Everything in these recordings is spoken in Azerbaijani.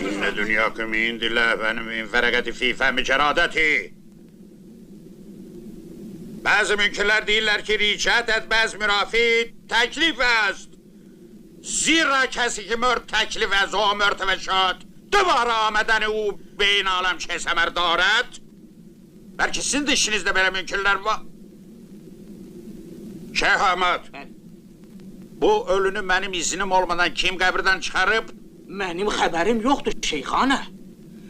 إن دنياكم عند الله benim inferagati fi fehmi ceradeti. Bazı mümkünler deyirlər ki, ricət etməz mürafid, təklif əst. Zira kəsi ki mörd təklif əz o mörd və şad. Duvara amədəni o beyin aləm kəsəmər darət. Bəlkə sizin də işinizdə belə mümkünlər var. Şeyh Ahmet, bu ölünü mənim iznim olmadan kim qəbirdən çıxarıb? Mənim xəbərim yoxdur şeyxana.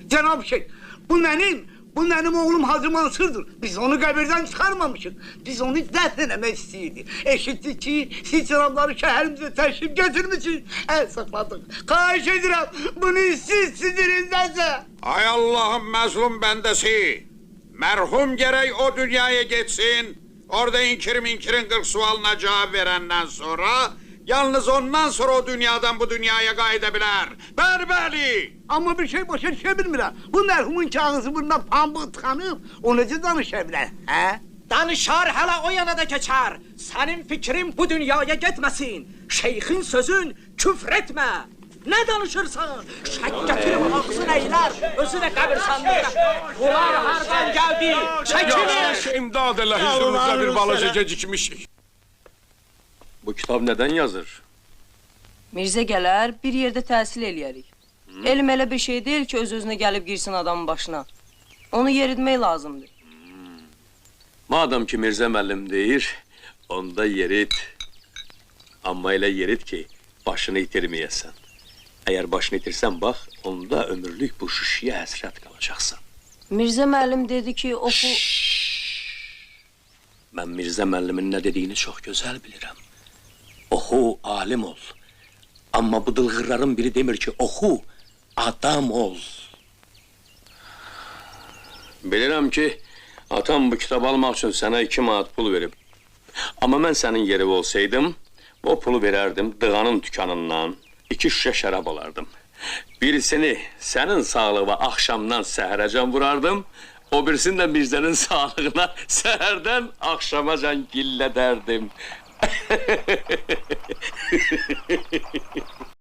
Cənab Şeyh, bu mənim oğlum Hacı Mansırdır. Biz onu qəbirdən çıxarmamışıq. Biz onu dəfn eləmək istəyirdik. Eşitdik ki, siz cənabları şəhərimizə təşrif gətirmişsiniz. Əl saxladıq. Xahiş edirəm, bunu siz sinirindəsə. Ay Allah'ın məzlum bəndəsi. Mərhum gərək o dünyaya geçsin. Orada inkirin 40 sualına cavab verəndən sonra... Yalnız ondan sonra o dünyadan bu dünyaya qayıda bilər. Bəli! Amma bir şey başa düşə bilmirəm. Bu mərhumun kağızı bundan pambıq tıxanıb, o necə danışa bilər, hə? Danışar hələ o yana da keçər. Sənin fikrin bu dünyaya getməsin. Şeyxin sözün küfr etmə. Nə danışırsan? Şək gətirib ağzın əylər, özü də qəbir sandıqda. Bunlar hardan gəldi? Çəkilir! İmdad elə hüzurunuzda bir balaca gecikmişik. Bu kitab nədən yazır? Mirzə gələr, bir yerdə təhsil eləyərik. Elm elə bir şey deyil ki, öz-özünə gəlib girsin adamın başına. Onu yeritmək lazımdır. Madam ki Mirzə müəllim deyir, onda yerit. Amma elə yerit ki, başını itirməyəsən. Əgər başını itirsən, bax, onda ömürlük bu şüşüyə həsrət qalacaqsan. Mirzə müəllim dedi ki, oxu... Mən Mirzə müəllimin nə dediyini çox gözəl bilirəm. Oxu, alim ol. Amma bu dılğırların biri demir ki, oxu, adam ol. Bilirəm ki, atam bu kitabı almaq üçün sənə 2 manat pul verib. Amma mən sənin yeri olsaydım, o pulu verərdim dığanın dükanından, 2 şüşə şərab alardım. Birisini sənin sağlığına axşamdan səhərəcən vurardım, o birisini də Mirzənin sağlığına səhərdən axşamacan gillədərdim.